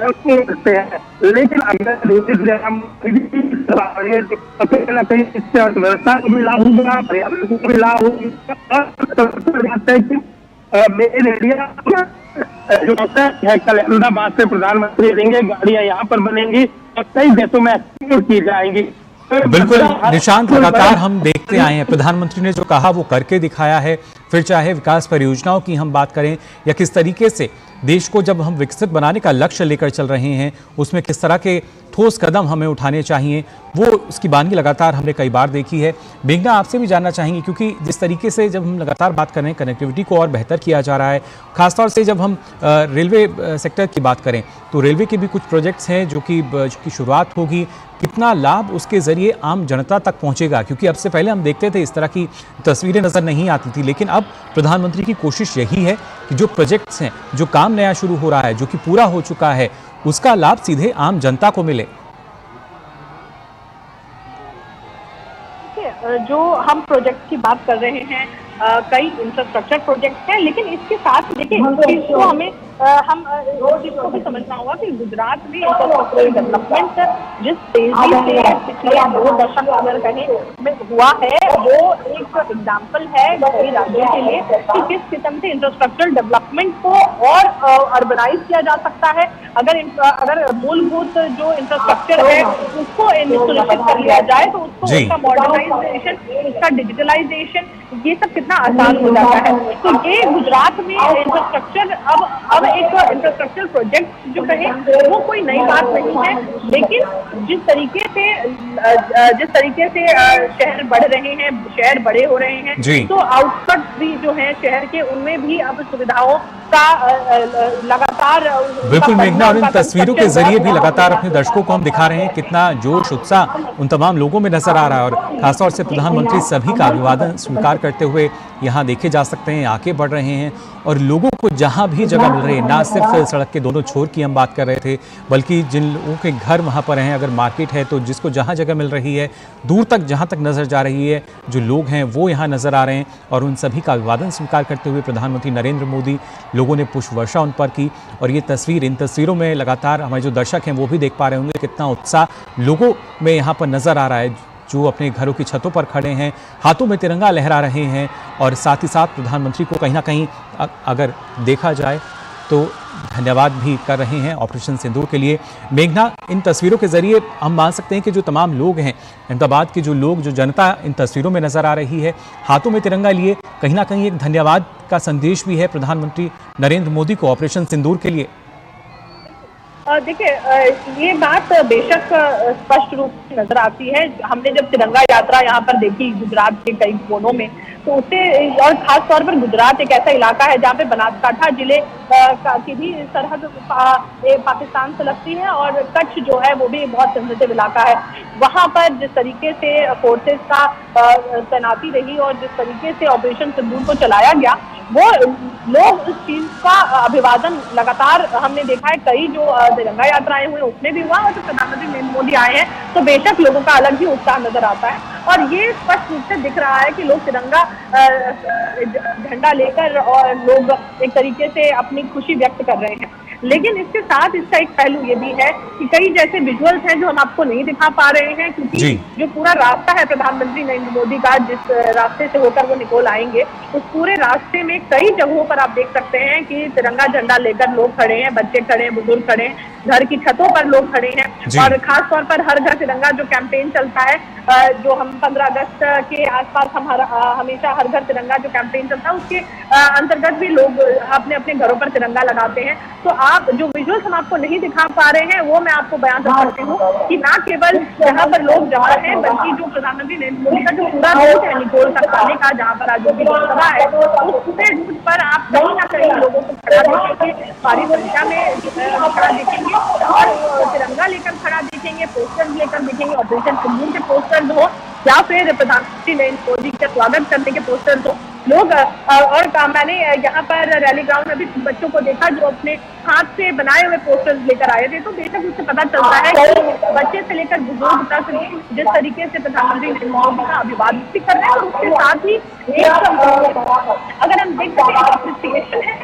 सकते हैं, लेकिन अगर कहीं न कहीं इससे अर्थव्यवस्था को भी लाभ होगा, पर्यावरण को भी लाभ होगा। मेन इंडिया जो है, कल अहमदाबाद से प्रधानमंत्री देंगे, गाड़ियां यहाँ पर बनेंगी और कई देशों में एक्सपोर्ट की जाएंगी। बिल्कुल निशांत, लगातार हम देखते आए हैं प्रधानमंत्री ने जो कहा वो करके दिखाया है। फिर चाहे विकास परियोजनाओं की हम बात करें या किस तरीके से देश को जब हम विकसित बनाने का लक्ष्य लेकर चल रहे हैं उसमें किस तरह के ठोस कदम हमें उठाने चाहिए, वो उसकी बानगी लगातार हमने कई बार देखी है। मेघना, आपसे भी जानना चाहेंगे क्योंकि जिस तरीके से जब हम लगातार बात कर रहे हैं कनेक्टिविटी को और बेहतर किया जा रहा है, खासतौर से जब हम रेलवे सेक्टर की बात करें तो रेलवे के भी कुछ प्रोजेक्ट्स हैं जो कि शुरुआत होगी, कितना लाभ उसके जरिए आम जनता तक पहुंचेगा? क्योंकि अब से पहले हम देखते थे इस तरह की तस्वीरें नजर नहीं आती थी, लेकिन अब प्रधानमंत्री की कोशिश यही है कि जो प्रोजेक्ट्स हैं, जो काम नया शुरू हो रहा है, जो कि पूरा हो चुका है, उसका लाभ सीधे आम जनता को मिले। जो हम प्रोजेक्ट की बात कर रहे हैं, कई इंफ्रास्ट्रक्चर प्रोजेक्ट हैं, लेकिन इसके साथ देखिए इसको हमें हम इसको भी समझना होगा कि गुजरात में इंफ्रास्ट्रक्चर डेवलपमेंट जिस तेजी से पिछले 2 दशक अगर कहीं में हुआ है, वो एक एग्जाम्पल है कई राज्यों के लिए कि किस किस्म से इंफ्रास्ट्रक्चर डेवलपमेंट को और अर्बनाइज किया जा सकता है। अगर मूलभूत जो इंफ्रास्ट्रक्चर है उसको सुनिश्चित कर लिया जाए तो उसका मॉडर्नाइजेशन, उसका डिजिटलाइजेशन, ये सब कितना आसान हो जाता है। तो ये गुजरात में इंफ्रास्ट्रक्चर अब एक इंफ्रास्ट्रक्चर प्रोजेक्ट जो कहे वो कोई नई बात नहीं है, लेकिन जिस तरीके से शहर बढ़ रहे हैं, शहर बड़े हो रहे हैं, तो आउटस्कर्ट्स भी जो है शहर के, उनमें भी अब सुविधाओं का लगातार बिल्कुल मेघना, और इन तस्वीरों के जरिए भी लगातार अपने दर्शकों को हम दिखा रहे हैं कितना जोश उत्साह उन तमाम लोगों में नजर आ रहा है। और खासतौर से प्रधानमंत्री सभी का अभिवादन स्वीकार करते हुए यहाँ देखे जा सकते हैं, आगे बढ़ रहे हैं और लोगों को जहाँ भी जगह मिल रही है, ना सिर्फ सड़क के दोनों छोर की हम बात कर रहे थे, बल्कि जिन लोगों के घर वहाँ पर हैं, अगर मार्केट है तो जिसको जहाँ जगह मिल रही है, दूर तक जहाँ तक नजर जा रही है, जो लोग हैं वो यहाँ नजर आ रहे हैं और उन सभी का अभिवादन स्वीकार करते हुए प्रधानमंत्री नरेंद्र मोदी, लोगों ने पुष्प वर्षा उन पर की। और ये तस्वीर, इन तस्वीरों में लगातार हमारे जो दर्शक हैं वो भी देख पा रहे होंगे कितना उत्साह लोगों में यहाँ पर नजर आ रहा है, जो अपने घरों की छतों पर खड़े हैं, हाथों में तिरंगा लहरा रहे हैं और साथ ही साथ प्रधानमंत्री को कहीं ना कहीं अगर देखा जाए तो धन्यवाद भी कर रहे हैं ऑपरेशन सिंदूर के लिए। मेघना, इन तस्वीरों के जरिए हम मान सकते हैं कि जो तमाम लोग हैं, अहमदाबाद की जो लोग, जो जनता इन तस्वीरों में नजर आ रही है, हाथों में तिरंगा लिए, कहीं ना कहीं एक धन्यवाद का संदेश भी है प्रधानमंत्री नरेंद्र मोदी को ऑपरेशन सिंदूर के लिए। देखिए, ये बात बेशक स्पष्ट रूप से नजर आती है। हमने जब तिरंगा यात्रा यहाँ पर देखी गुजरात के कई कोनों में, तो उससे, और खास तौर पर गुजरात एक ऐसा इलाका है जहाँ पे बनासकांठा जिले की भी सरहद पाकिस्तान से लगती है और कच्छ जो है वो भी बहुत सेंसिटिव इलाका है। वहाँ पर जिस तरीके से फोर्सेस का तैनाती रही और जिस तरीके से ऑपरेशन सिंदूर को चलाया गया, वो लोग इस चीज का अभिवादन लगातार हमने देखा है। कई जो तिरंगा यात्राएं हुई उसमें भी हुआ और जो प्रधानमंत्री नरेंद्र मोदी आए हैं तो बेशक लोगों का अलग ही उत्साह नजर आता है और ये स्पष्ट रूप से दिख रहा है कि लोग तिरंगा झंडा लेकर और लोग एक तरीके से अपनी खुशी व्यक्त कर रहे हैं। लेकिन इसके साथ इसका एक पहलू ये भी है कि कई जैसे विजुअल्स हैं जो हम आपको नहीं दिखा पा रहे हैं, क्योंकि जो पूरा रास्ता है प्रधानमंत्री नरेंद्र मोदी का, जिस रास्ते से होकर वो निकोल आएंगे, उस पूरे रास्ते में कई जगहों पर आप देख सकते हैं कि तिरंगा झंडा लेकर लोग खड़े हैं, बच्चे खड़े हैं, बुजुर्ग खड़े हैं, घर की छतों पर लोग खड़े हैं। और खास तौर पर हर घर तिरंगा जो कैंपेन चलता है, जो हम 15 अगस्त के आसपास हमेशा हर घर तिरंगा जो कैंपेन चलता है उसके अंतर्गत भी लोग अपने अपने घरों पर तिरंगा लगाते हैं। तो आप जो विजुअल्स हम आपको नहीं दिखा पा रहे हैं वो मैं आपको बयान कर सकती हूँ कि ना केवल जहाँ पर लोग जमा हैं, बल्कि जो प्रधानमंत्री नरेंद्र मोदी का जो पूरा रूट है निकोल तक आने का, जहाँ पर आज लोकसभा है, उस पूरे रूट पर आप कहीं ना कहीं लोगों को खड़ा देखेंगे, भारी संख्या में खड़ा देखेंगे और तिरंगा लेकर खड़ा देखेंगे, पोस्टर लेकर देखेंगे, ऑपरेशन सिंदूर के पोस्टर्स हो या फिर प्रधानमंत्री नरेंद्र मोदी का स्वागत करने के पोस्टर्स हो। लोग और मैंने यहाँ पर रैली ग्राउंड में भी बच्चों को देखा जो अपने हाथ से बनाए हुए पोस्टर्स लेकर आए थे। तो बेशक उससे पता चलता है कि बच्चे से लेकर बुजुर्ग तक जिस तरीके से प्रधानमंत्री नरेंद्र मोदी का अभिवादन भी कर रहे हैं और उसके साथ ही अगर हम देख सकें अप्रिसिएशन है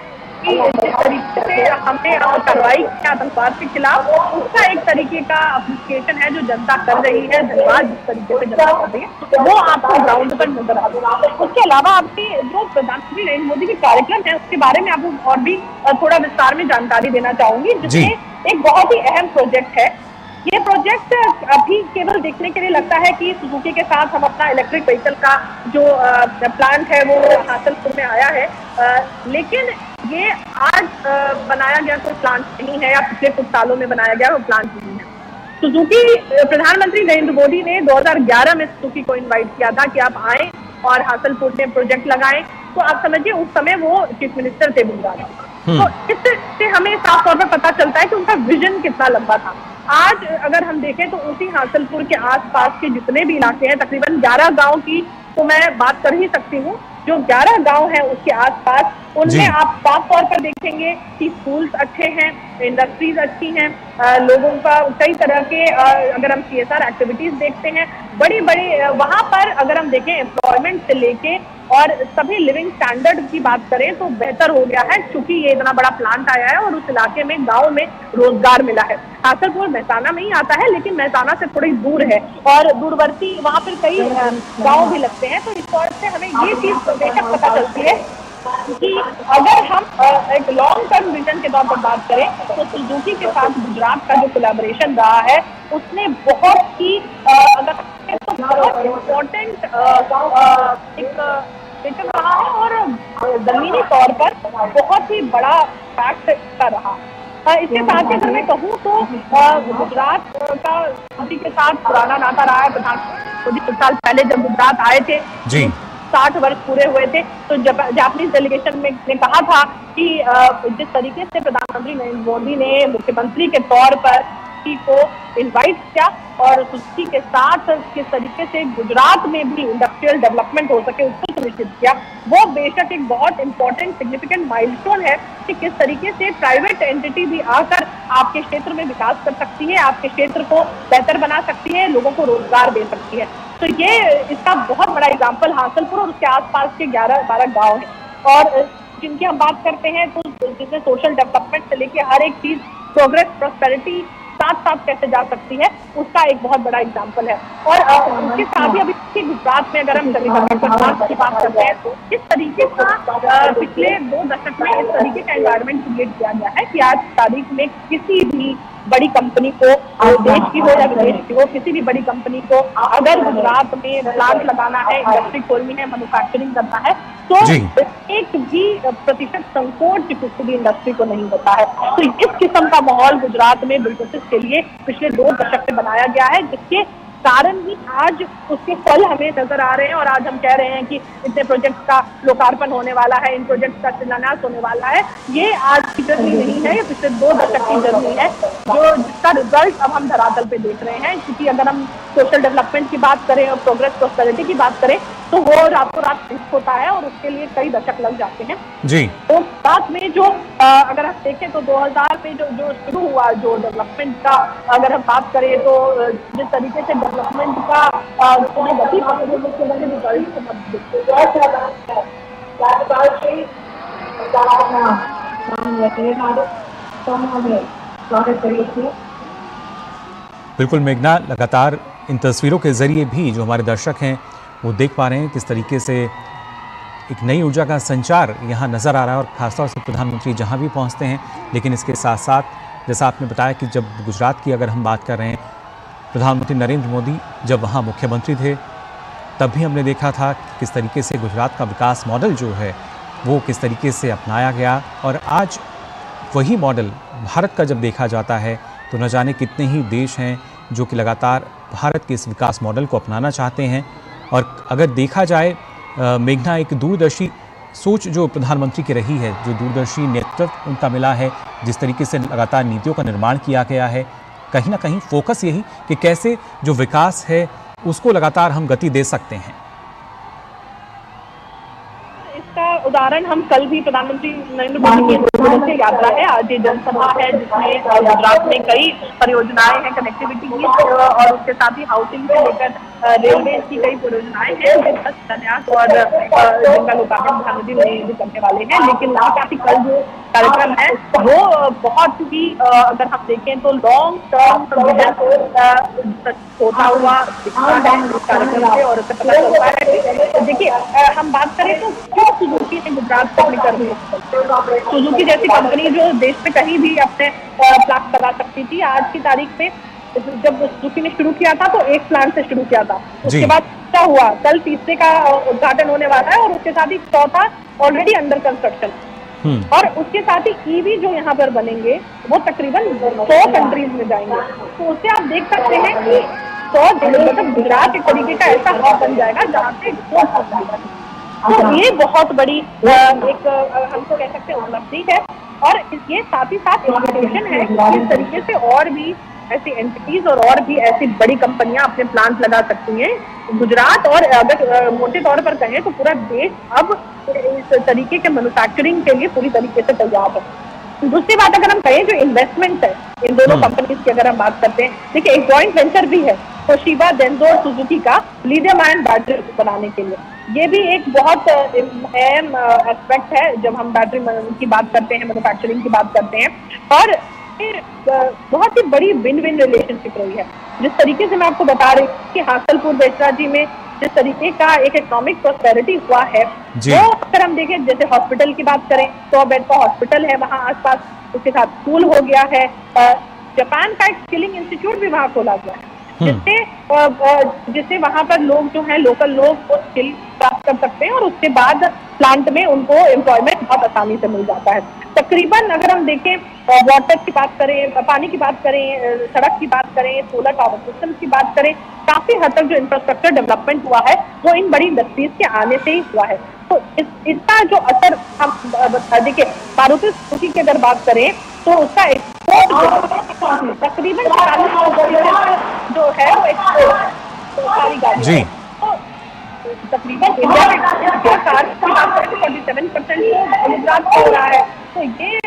कि जिस तरीके से हमने कार्रवाई की आतंकवाद के खिलाफ, उसका एक तरीके का अप्रिसिएशन है जो जनता कर रही है, धन्यवाद जिस तरीके से जनता कर रही है वो आपको ग्राउंड पर नजर आ रहा है। उसके अलावा आपने जो प्रधानमंत्री नरेंद्र मोदी के कार्यक्रम है उसके बारे में आपको और भी थोड़ा विस्तार में जानकारी देना चाहूंगी, जिसमें एक बहुत ही अहम प्रोजेक्ट है। ये प्रोजेक्ट अभी केवल देखने के लिए लगता है कि सुजुकी के साथ हम अपना इलेक्ट्रिक व्हीकल का जो प्लांट है वो हासिलपुर में आया है, लेकिन ये आज बनाया गया कोई प्लांट नहीं है या पिछले कुछ सालों में बनाया गया वो प्लांट नहीं है। सुजुकी प्रधानमंत्री नरेंद्र मोदी ने 2011 में सुजुकी को इन्वाइट किया था कि आप आए और हासिलपुर में प्रोजेक्ट लगाएं, तो आप समझिए उस समय वो चीफ मिनिस्टर थे गुजरात। तो इससे हमें साफ तौर पर पता चलता है कि उनका विजन कितना लंबा था। आज अगर हम देखें तो उसी हासिलपुर के आसपास के जितने भी इलाके हैं, तकरीबन 11 गांव की तो मैं बात कर ही सकती हूँ, जो 11 गांव हैं उसके आसपास, उनमें आप साफ तौर पर देखेंगे कि स्कूल्स अच्छे हैं, इंडस्ट्रीज अच्छी हैं, लोगों का कई तरह के अगर हम CSR एक्टिविटीज देखते हैं बड़ी वहां पर अगर हम देखें एम्प्लॉयमेंट से लेके और सभी लिविंग स्टैंडर्ड की बात करें तो बेहतर हो गया है, क्योंकि ये इतना बड़ा प्लांट आया है और उस इलाके में गांव में रोजगार मिला है। हासिलपुर मेहसाना में ही आता है, लेकिन मेहसाना से थोड़ी दूर है और दूरवर्ती वहां पर कई गांव भी लगते हैं। तो इस तौर से हमें ये चीज बेशक पता चलती है कि अगर हम एक लॉन्ग टर्म विजन के तौर पर बात करें तो सुजुकी के साथ गुजरात का जो कोलैबोरेशन रहा है उसने बहुत ही बहुत इम्पोर्टेंट एक रहा है और जमीनी तौर पर बहुत ही बड़ा फैक्ट का रहा। इसके साथ ही अगर मैं कहूँ तो गुजरात का सुजुकी के साथ पुराना नाता रहा है। प्रधानमंत्री कुछ साल पहले जब गुजरात आए थे जी 60 वर्ष पूरे हुए थे, तो जापानीज डेलीगेशन में ने कहा था कि जिस तरीके से प्रधानमंत्री नरेंद्र मोदी ने मुख्यमंत्री के तौर पर सुजुकी को इनवाइट किया और सुजुकी के साथ किस तरीके से गुजरात में भी इंडस्ट्रियल डेवलपमेंट हो सके उसको सुनिश्चित किया, वो बेशक एक बहुत इंपॉर्टेंट सिग्निफिकेंट माइलस्टोन है कि किस तरीके से प्राइवेट एंटिटी भी आकर आपके क्षेत्र में विकास कर सकती है, आपके क्षेत्र को बेहतर बना सकती है, लोगों को रोजगार दे सकती है। तो ये इसका बहुत बड़ा एग्जाम्पल हासिलपुर और उसके आसपास के 11-12 गांव हैं और जिनकी हम बात करते हैं तो जिसमें सोशल डेवलपमेंट से लेके हर एक चीज प्रोग्रेस प्रॉस्पेरिटी साथ साथ कैसे जा सकती है उसका एक बहुत बड़ा एग्जाम्पल है। और उसके साथ ही अभी गुजरात में अगर हम सेमीकंडक्टर की बात करते हैं तो इस तरीके का पिछले 2 दशक में इस तरीके का एनवायरनमेंट क्रिएट किया गया है कि आज तारीख में किसी भी बड़ी कंपनी को, देश की हो या विदेश की हो, किसी भी बड़ी कंपनी को अगर गुजरात में प्लांट लगाना है, इंडस्ट्री खोलनी है, मैन्युफैक्चरिंग करना है तो एक भी प्रतिशत संकोच किसी भी इंडस्ट्री को नहीं होता है। तो इस किस्म का माहौल गुजरात में बिल्कुल के लिए पिछले 2 दशक से बनाया गया है, जिसके कारण ही आज उसके फल हमें नजर आ रहे हैं और आज हम कह रहे हैं कि इतने प्रोजेक्ट का लोकार्पण होने वाला है, इन प्रोजेक्ट का शिलान्यास होने वाला है। ये आज की जर्नी नहीं है, ये पिछले 2 दशक की जर्नी है जो जिसका रिजल्ट अब हम धरातल पे देख रहे हैं। क्योंकि अगर हम सोशल डेवलपमेंट की बात करें और प्रोग्रेस प्रॉस्पेरिटी की बात करें तो वो रातों रात फिक्स होता है और उसके लिए कई दशक लग जाते हैं जी। तो बात में जो अगर हम देखें तो 2000 में जो शुरू हुआ जो डेवलपमेंट का अगर हम बात करें तो जिस तरीके से डेवलपमेंट का गति बिल्कुल मेघना, लगातार इन तस्वीरों के जरिए भी जो हमारे दर्शक हैं वो देख पा रहे हैं किस तरीके से एक नई ऊर्जा का संचार यहाँ नज़र आ रहा है और खासतौर से प्रधानमंत्री जहाँ भी पहुँचते हैं। लेकिन इसके साथ साथ जैसा आपने बताया कि जब गुजरात की अगर हम बात कर रहे हैं, प्रधानमंत्री नरेंद्र मोदी जब वहाँ मुख्यमंत्री थे तब भी हमने देखा था कि किस तरीके से गुजरात का विकास मॉडल जो है वो किस तरीके से अपनाया गया और आज वही मॉडल भारत का जब देखा जाता है तो न जाने कितने ही देश हैं जो कि लगातार भारत के इस विकास मॉडल को अपनाना चाहते हैं। और अगर देखा जाए मेघना, एक दूरदर्शी सोच जो प्रधानमंत्री की रही है, जो दूरदर्शी नेतृत्व उनका मिला है, जिस तरीके से लगातार नीतियों का निर्माण किया गया है, कहीं ना कहीं फोकस यही कि कैसे जो विकास है उसको लगातार हम गति दे सकते हैं। इसका उदाहरण हम कल भी प्रधानमंत्री नरेंद्र मोदी की 2 दिनों से यात्रा है, आज ये जनसभा है जिसमें गुजरात में कई परियोजनाएं हैं कनेक्टिविटी की और उसके साथ ही हाउसिंग से लेकर रेलवे की कई परियोजनाएं हैं जिनका शिलान्यास और जिनका लोकार्पण प्रधानमंत्री नरेंद्र मोदी करने वाले हैं। लेकिन वहाँ का कल जो कार्यक्रम है वो बहुत ही अगर हम देखें तो लॉन्ग टर्म विजन होता हुआ दिखता है इस कार्यक्रम से और उससे पता चलता है। देखिए हम बात करें तो क्यों सुजुकी ने गुजरात से निकल रही सुजुकी जैसी कंपनी जो देश में कहीं भी अपने प्लांट लगा सकती थी, आज की तारीख में जब सुजुकी ने शुरू किया था तो एक प्लांट से शुरू किया था, उसके बाद क्या हुआ, कल तीसरे का उद्घाटन होने वाला है और उसके साथ ही चौथा ऑलरेडी अंडर कंस्ट्रक्शन और उसके साथ ही ईवी जो यहाँ पर बनेंगे वो तकरीबन 100 कंट्रीज में जाएंगे। तो उससे आप देख सकते हैं कि 100 मतलब गुजरात एक तरीके का ऐसा हब बन जाएगा जहाँ से तो ये बहुत बड़ी एक हमको कह सकते हैं उपलब्धि है और ये साथ ही साथ इन्फॉर्मेशन है कि इस तरीके से और भी ऐसी एंटिटीज और भी ऐसी बड़ी कंपनियां अपने प्लांट लगा सकती हैं गुजरात और अगर मोटे तौर पर कहें तो पूरा देश अब इस तरीके के मैन्युफैक्चरिंग के लिए पूरी तरीके से तैयार है। दूसरी बात अगर हम कहें जो इन्वेस्टमेंट है इन दोनों कंपनीज की अगर हम बात करते हैं, देखिए एक जॉइंट वेंचर भी है तोशिबा देंजो सुजुकी का लिथियम आयन बैटरी बनाने के लिए, ये भी एक बहुत अहम एस्पेक्ट है जब हम बैटरी की बात करते हैं, मैन्युफैक्चरिंग की बात करते हैं। और बहुत ही बड़ी विन विन रिलेशनशिप रही है। जिस तरीके से मैं आपको बता रही हूँ कि हासलपुर बेचराजी में जिस तरीके का एक इकोनॉमिक प्रोस्पेरिटी हुआ है वो अगर हम देखें, जैसे हॉस्पिटल की बात करें 100 बेड का हॉस्पिटल है वहाँ आसपास, उसके साथ स्कूल हो गया है, जापान का एक स्किलिंग इंस्टीट्यूट भी वहाँ खोला गया है जिससे वहाँ पर लोग जो हैं लोकल लोग वो स्किल प्राप्त कर सकते हैं और उसके बाद प्लांट में उनको एम्प्लॉयमेंट बहुत आसानी से मिल जाता है। तकरीबन अगर हम देखें वाटर की बात करें, पानी की बात करें, सड़क की बात करें, सोलर पावर सिस्टम की बात करें, काफी हद तक जो इंफ्रास्ट्रक्चर डेवलपमेंट हुआ है वो इन बड़ी इंडस्ट्रीज के आने से ही हुआ है। तो इसका जो असर हम देखिए मारुति सुजुकी की अगर बात करें तो उसका एक्सपोर्ट तकरीबन 40% जो है वो एक्सपोर्ट सारी गाड़ी है। तो तकरीबन इंडिया में कार की बात करें तो 47% गुजरात से हो रहा है, तो ये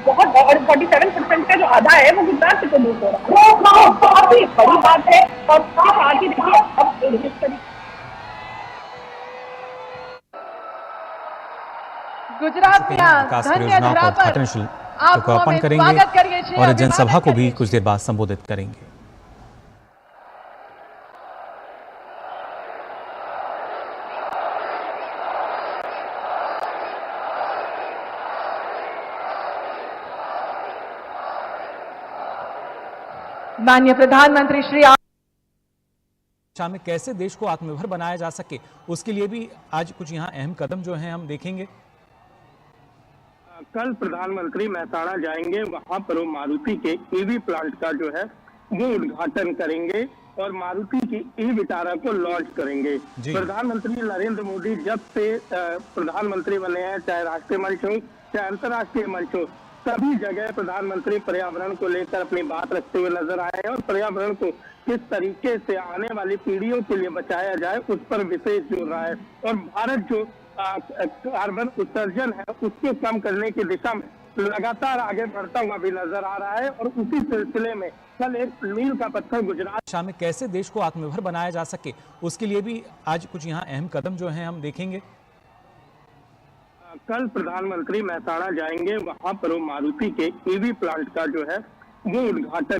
बहुत 47% का जो आधा है वो गुजरात से प्रोड्यूस हो रहा है, बहुत ही बड़ी बात है। और उसके साथ ही देखिए अब जिस तरीके गुजरात विकास परियोजनाओं का उद्घाटन लोकार्पण करेंगे और जनसभा को भी कुछ देर बाद संबोधित करेंगे। माननीय प्रधानमंत्री श्री में कैसे देश को आत्मनिर्भर बनाया जा सके उसके लिए भी आज कुछ यहाँ अहम कदम जो हैं हम देखेंगे। कल प्रधानमंत्री मेहसाणा जाएंगे, वहां पर वो मारुति के ईवी प्लांट का जो है वो उद्घाटन करेंगे और मारुति की ई विटारा को लॉन्च करेंगे। प्रधानमंत्री नरेंद्र मोदी जब से प्रधानमंत्री बने हैं, चाहे राष्ट्रीय मंच हो चाहे अंतर्राष्ट्रीय मंच हो, सभी जगह प्रधानमंत्री पर्यावरण को लेकर अपनी बात रखते हुए नजर आए और पर्यावरण को किस तरीके से आने वाली पीढ़ियों के लिए बचाया जाए उस पर विशेष जोर रहा है। और भारत जो कार्बन उत्सर्जन है उसको कम करने की दिशा में लगातार आगे बढ़ता हुआ भी नजर आ रहा है। और उसी सिलसिले में कल एक मील का पत्थर गुजरात में कैसे देश को आत्मनिर्भर बनाया जा सके उसके लिए भी आज कुछ यहाँ अहम कदम जो हैं हम देखेंगे। कल प्रधानमंत्री मेहसाणा जाएंगे, वहां पर वो मारुति के ईवी प्लांट का जो है वो उद्घाटन